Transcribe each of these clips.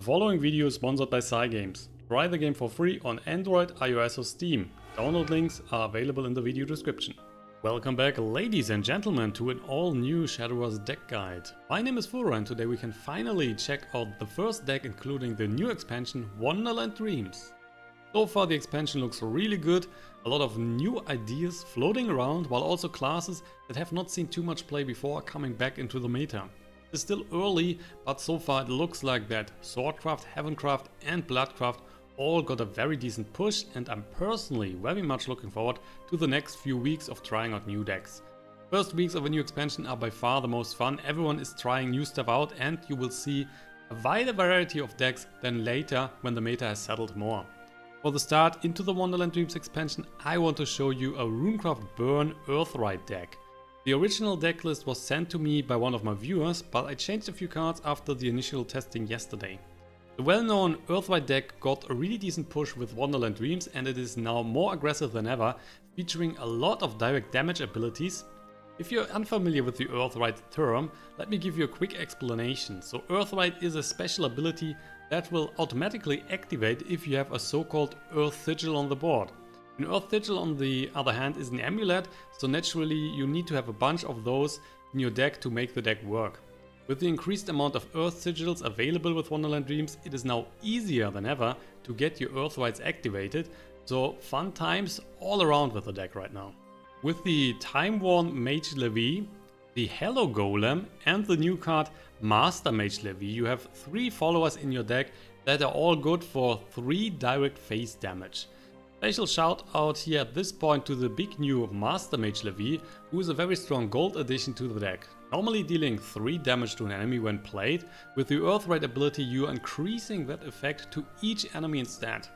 following video is sponsored by Cygames. Try the game for free on Android, iOS or Steam. Download links are available in the video description. Welcome back, ladies and gentlemen, to an all-new Shadowverse deck guide. My name is Furo and today we can finally check out the first deck, including the new expansion Wonderland Dreams. So far the expansion looks really good, a lot of new ideas floating around, while also classes that have not seen too much play before are coming back into the meta. It's still early, but so far it looks like that Swordcraft, Havencraft and Bloodcraft all got a very decent push, and I'm personally very much looking forward to the next few weeks of trying out new decks. First weeks of a new expansion are by far the most fun, everyone is trying new stuff out and you will see a wider variety of decks than later when the meta has settled more. For the start into the Wonderland Dreams expansion, I want to show you a RUNECRAFT Burn RITE deck. The original deck list was sent to me by one of my viewers, but I changed a few cards after the initial testing yesterday. The well-known RITE deck got a really decent push with Wonderland Dreams and it is now more aggressive than ever, featuring a lot of direct damage abilities. If you're unfamiliar with the RITE term, let me give you a quick explanation. So RITE is a special ability that will automatically activate if you have a so-called Earth Sigil on the board. An Earth Sigil, on the other hand, is an amulet, so naturally you need to have a bunch of those in your deck to make the deck work. With the increased amount of Earth Sigils available with Wonderland Dreams, it is now easier than ever to get your RITEs activated, so fun times all around with the deck right now. With the Timeworn Mage Levi, the Hello Golem and the new card Master Mage Levi, you have 3 followers in your deck that are all good for 3 direct face damage. Special shout out here at this point to the big new Master Mage Levi, who is a very strong gold addition to the deck. Normally dealing 3 damage to an enemy when played, with the RITE ability you are increasing that effect to each enemy instead.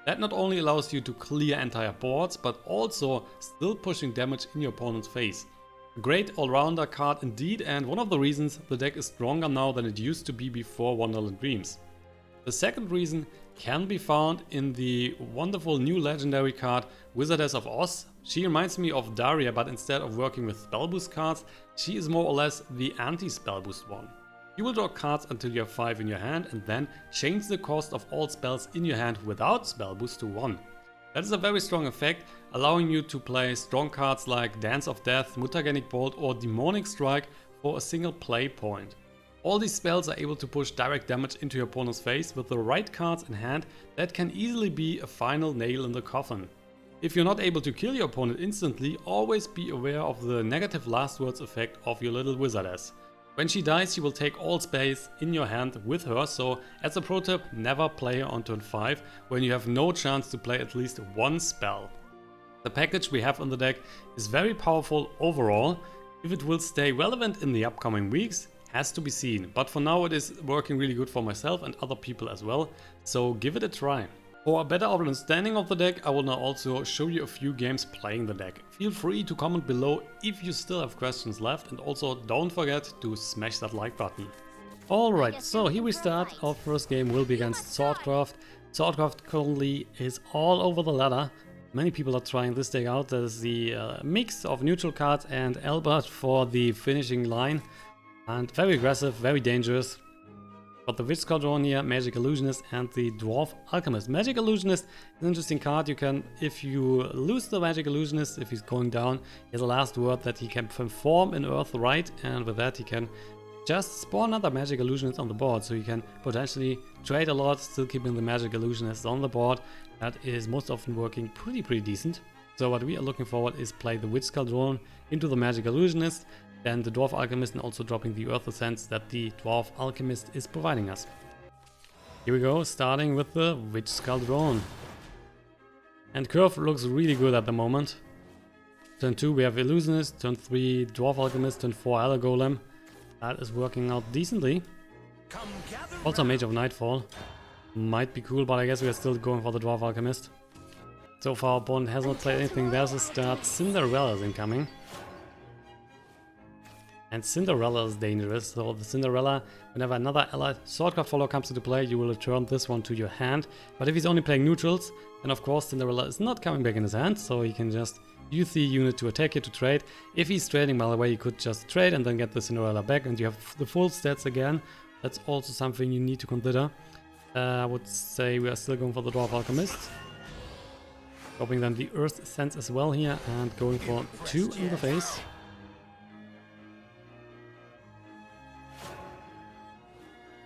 That not only allows you to clear entire boards, but also still pushing damage in your opponent's face. A great all-rounder card indeed, and one of the reasons the deck is stronger now than it used to be before Wonderland Dreams. The second reason can be found in the wonderful new legendary card Wizardess of Oz. She reminds me of Daria, but instead of working with spell boost cards, she is more or less the anti-spell boost one. You will draw cards until you have 5 in your hand and then change the cost of all spells in your hand without spell boost to 1. That is a very strong effect, allowing you to play strong cards like Dance of Death, Mutagenic Bolt or Demonic Strike for a single play point. All these spells are able to push direct damage into your opponent's face with the right cards in hand. That can easily be a final nail in the coffin. If you're not able to kill your opponent instantly, always be aware of the negative last words effect of your little wizardess. When she dies, you will take all space in your hand with her, so as a pro tip, never play her on turn 5 when you have no chance to play at least one spell. The package we have on the deck is very powerful overall. If it will stay relevant in the upcoming weeks, has to be seen, but for now it is working really good for myself and other people as well, so give it a try. For a better understanding of the deck, I will now also show you a few games playing the deck. Feel free to comment below if you still have questions left, and also don't forget to smash that like button. Alright, so here we start. Our first game will be against Swordcraft. Swordcraft currently is all over the ladder. Many people are trying this deck out. There's the mix of neutral cards and Albert for the finishing line. And very aggressive, very dangerous. Got the Witch Cauldron here, Magic Illusionist and the Dwarf Alchemist. Magic Illusionist is an interesting card. You can, if you lose the Magic Illusionist, if he's going down, he has a last word that he can perform in RITE, and with that he can just spawn another Magic Illusionist on the board. So you can potentially trade a lot, still keeping the Magic Illusionist on the board. That is most often working pretty decent. So what we are looking forward is play the Witch Cauldron into the Magic Illusionist, then the Dwarf Alchemist, and also dropping the Earth Essence that the Dwarf Alchemist is providing us. Here we go, starting with the Witch Cauldron. And curve looks really good at the moment. Turn 2 we have Illusionist, turn 3 Dwarf Alchemist, turn 4 Hello Golem. That is working out decently. Also Mage of Nightfall. Might be cool, but I guess we are still going for the Dwarf Alchemist. So far our opponent has not played anything. There's a start. Cinderella is incoming. And Cinderella is dangerous, so the Cinderella, whenever another allied Swordcraft follower comes into play, you will return this one to your hand. But if he's only playing neutrals, then of course Cinderella is not coming back in his hand, so he can just use the unit to attack you to trade. If he's trading, by the way, you could just trade and then get the Cinderella back and you have the full stats again. That's also something you need to consider. I would say we are still going for the Dwarf Alchemist. Dropping then the Earth Sense as well here and going for 2 in the face.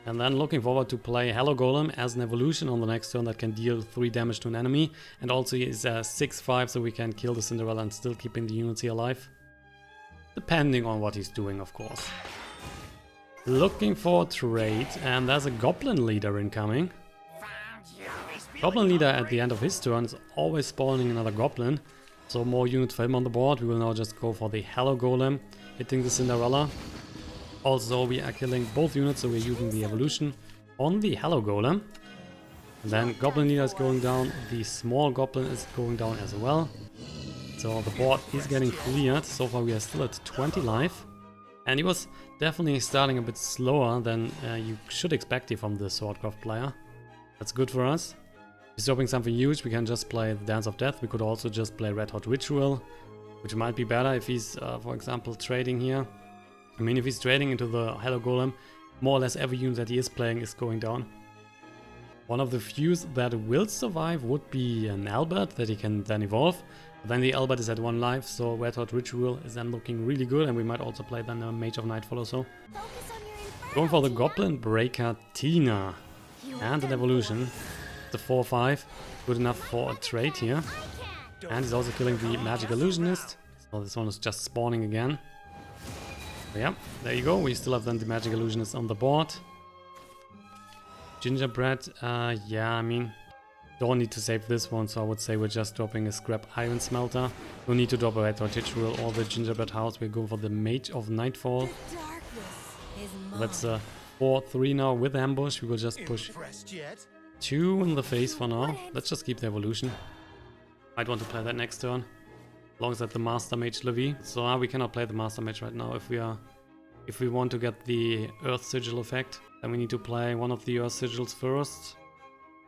And then looking forward to play Hello Golem as an evolution on the next turn that can deal 3 damage to an enemy. And also is a 6/5 so we can kill the Cinderella and still keeping the unity alive. Depending on what he's doing, of course. Looking for trade, and there's a Goblin Leader incoming. Goblin Leader at the end of his turn is always spawning another Goblin. So more units for him on the board. We will now just go for the Hello Golem, hitting the Cinderella. Also, we are killing both units, so we're using the evolution on the Hello Golem. And then Goblin Leader is going down, the small Goblin is going down as well. So the board is getting cleared. So far we are still at 20 life. And he was definitely starting a bit slower than you should expect from the Swordcraft player. That's good for us. If he's dropping something huge, we can just play the Dance of Death. We could also just play Red Hot Ritual, which might be better if he's, for example, trading here. I mean, if he's trading into the Hello Golem, more or less every unit that he is playing is going down. One of the few that will survive would be an Albert that he can then evolve. But then the Albert is at 1 life, so Red Hot Ritual is then looking really good, and we might also play then a Mage of Nightfall or so. Going for the Goblin Breaker Tina. And an evolution. The 4/5. Good enough for a trade here. And he's also killing the Magic Illusionist. So this one is just spawning again. Yeah, there you go. We still have then the Magic Illusionist on the board. Gingerbread, yeah, I mean, don't need to save this one, so I would say we're just dropping a Scrap Iron Smelter. Don't need to drop a Red Hot Ritual or the Gingerbread House. We're going for the Mage of Nightfall. That's a 4/3 now with Ambush. We will just push 2 in the face for now. Let's just keep the evolution. Might want to play that next turn. As long as that's the Master Mage Levi. So we cannot play the Master Mage right now. If we want to get the Earth Sigil effect, then we need to play one of the Earth Sigils first.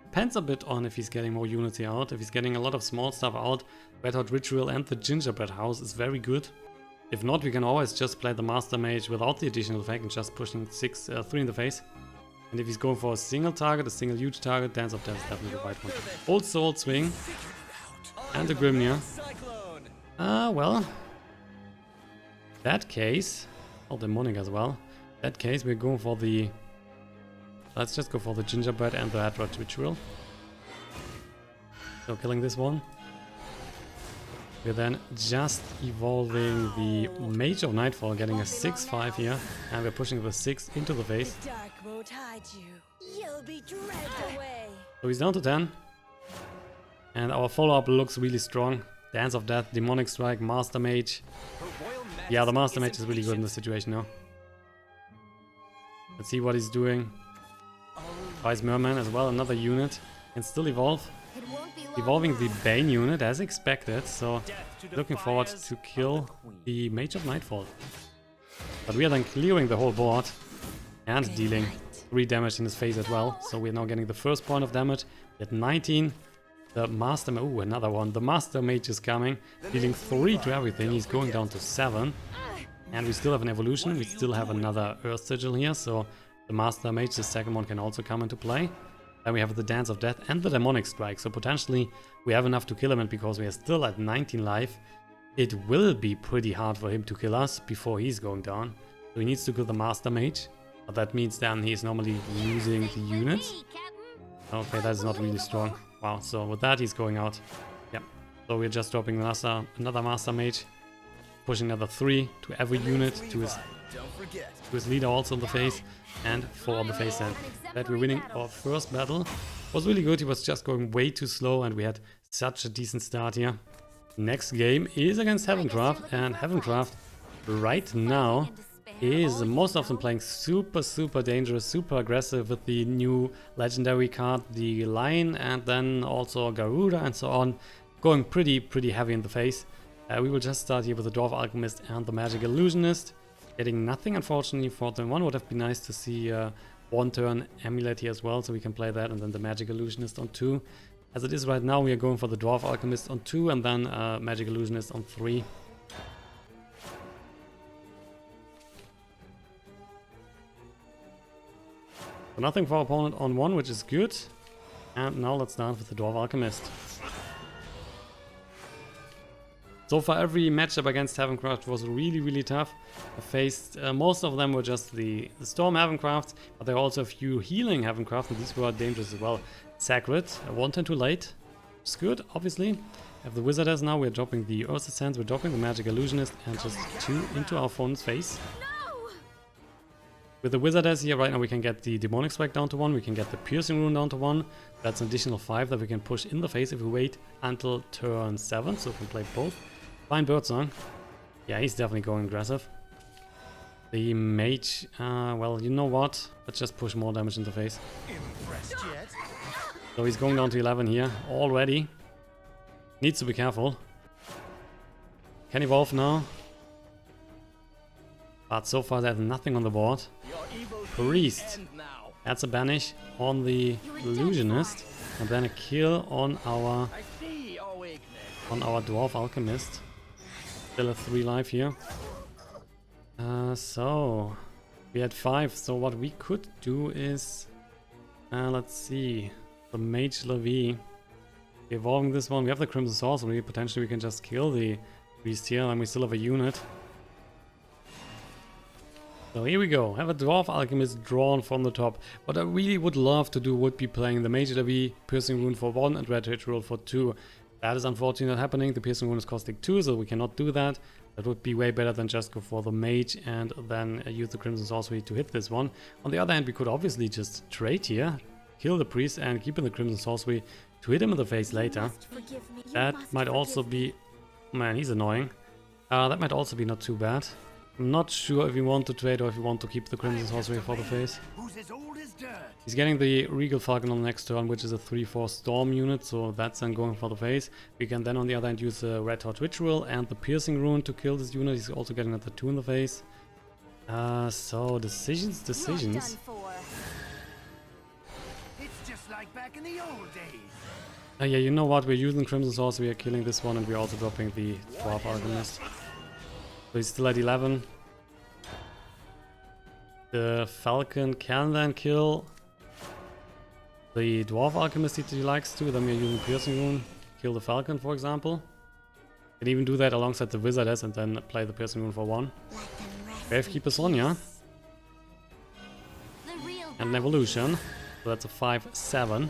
Depends a bit on if he's getting more unity out. If he's getting a lot of small stuff out, Red Hot Ritual and the Gingerbread House is very good. If not, we can always just play the Master Mage without the additional effect and just pushing 3 in the face. And if he's going for a single target, a single huge target, Dance of Death is definitely the right one. Old Soul Swing and a Grimnir. Well, that case, oh, Demonic as well. That case, we're going for the, let's just go for the Gingerbread and the Red Hot Ritual. So killing this one. We're then just evolving the Mage of Nightfall, getting a 6/5 here, and we're pushing the 6 into the face. So he's down to 10. And our follow-up looks really strong. Dance of Death, Demonic Strike, Master Mage. Yeah, the Master Mage is really good in this situation now. Let's see what he's doing. Vice Merman as well, another unit. Can still evolve. Evolving the Bane unit as expected, so looking forward to kill the Mage of Nightfall. But we are then clearing the whole board and dealing 3 damage in his face as well. So we're now getting the first point of damage at 19. The Master Mage, another one. The Master Mage is coming, dealing 3 to everything. He's going down to 7. And we still have an evolution. We still have another Earth Sigil here, so the Master Mage, the second one, can also come into play. Then we have the Dance of Death and the Demonic Strike, so potentially we have enough to kill him, and because we are still at 19 life, it will be pretty hard for him to kill us before he's going down. So he needs to kill the Master Mage, but that means then he's normally losing the units. Okay, that's not really strong. Wow, so with that he's going out. Yeah, so we're just dropping another Master Mage, pushing another 3 to every unit, to his leader also in the face, and 4 on the face then. That we're winning our first battle. Was really good, he was just going way too slow and we had such a decent start here. Next game is against Havencraft, and Havencraft right now is most often playing super dangerous, super aggressive with the new legendary card, the Lion, and then also Garuda and so on, going pretty heavy in the face. We will just start here with the Dwarf Alchemist and the Magic Illusionist. Getting nothing, unfortunately, for turn 1. Would have been nice to see 1 turn Amulet here as well, so we can play that, and then the Magic Illusionist on 2. As it is right now, we are going for the Dwarf Alchemist on 2, and then Magic Illusionist on 3. The Nothing for our opponent on 1, which is good. And now let's start with the Dwarf Alchemist. So far every matchup against Havencraft was really tough. I faced, most of them were just the Storm Havencraft, but there are also a few healing Havencraft, and these were dangerous as well. Sacred, 1 turn too late. It's good, obviously. We have the Wizardess now, we're dropping the Earth Sense, we're dropping the Magic Illusionist, and just 2 into our opponent's face. With the Wizardess here, right now we can get the Demonic Strike down to 1, we can get the Piercing Rune down to 1. That's an additional 5 that we can push in the face if we wait until turn 7, so we can play both. Fine Birdsong. Yeah, he's definitely going aggressive. The Mage, well, you know what? Let's just push more damage in the face. So he's going down to 11 here already. Needs to be careful. Can evolve now. But so far there's nothing on the board. Priest. That's a banish on the Illusionist. And then a kill on our Dwarf Alchemist. Still a 3 life here. So we had 5. So what we could do is, let's see, the Mage Levi. Evolving this one, we have the Crimson Sorcery. Potentially we can just kill the Priest here, and we still have a unit. So here we go, have a Dwarf Alchemist drawn from the top. What I really would love to do would be playing the Mage Levi, Piercing Rune for 1 and Red Ritual for 2. That is unfortunately not happening, the Piercing Rune is costing 2, so we cannot do that. That would be way better than just go for the Mage and then use the Crimson Sorcery to hit this one. On the other hand, we could obviously just trade here, kill the Priest and keep in the Crimson Sorcery to hit him in the face later. That might also be... Man, he's annoying. That might also be not too bad. I'm not sure if we want to trade or if we want to keep the Crimson Sorcery for the face. He's getting the Regal Falcon on the next turn, which is a 3-4 Storm unit, so that's then going for the face. We can then on the other hand use the Red Hot Ritual and the Piercing Rune to kill this unit. He's also getting another 2 in the face. So decisions. It's just like back in the old days. Yeah, you know what? We're using Crimson Sorcery, we are killing this one, and we're also dropping the Dwarf Alchemist. So he's still at 11. The Falcon can then kill the Dwarf Alchemist if he likes to. Then we're using Piercing Rune. Kill the Falcon, for example. Can even do that alongside the Wizardess and then play the Piercing Rune for 1. Gravekeeper Sonya. And an Evolution. So that's a 5-7.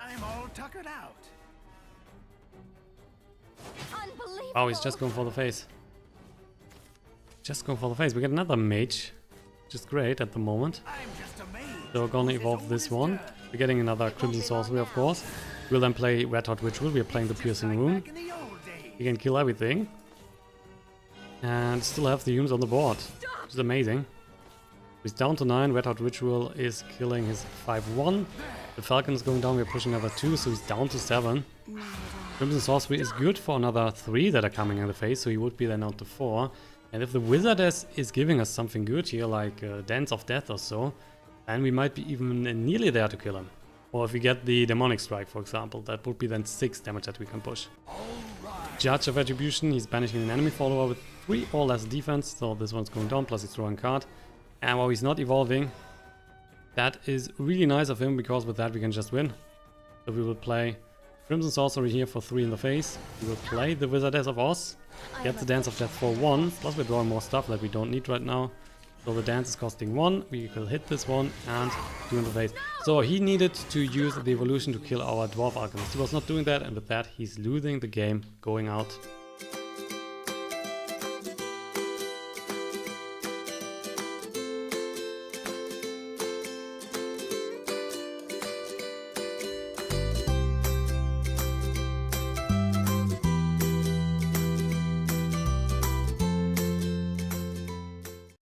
I'm all tuckered out. Oh, he's just going for the face. Just going for the face. We get another Mage, which is great at the moment. So we're gonna evolve this one. We're getting another Crimson Sorcery, of course. We'll then play Red Hot Ritual. We are playing the Piercing Rune. He can kill everything. And still have the units on the board, which is amazing. He's down to 9. Red Hot Ritual is killing his 5-1. The Falcon is going down. We're pushing another 2, so he's down to 7. Crimson Sorcery is good for another 3 that are coming in the face, so he would be then down to 4. And if the Wizardess is giving us something good here, like Dance of Death or so, then we might be even nearly there to kill him. Or if we get the Demonic Strike, for example, that would be then 6 damage that we can push. Judge of Attribution, he's banishing an enemy follower with 3 or less defense, so this one's going down, plus he's throwing a card. And while he's not evolving, that is really nice of him, because with that we can just win. So we will play Crimson Sorcery here for 3 in the face. We will play the Wizardess of Oz, get the Dance of Death for 1, plus we're drawing more stuff that we don't need right now. So the dance is costing 1, we will hit this one and 2 in the face. So he needed to use the evolution to kill our Dwarf Alchemist. He was not doing that, and with that he's losing the game, going out.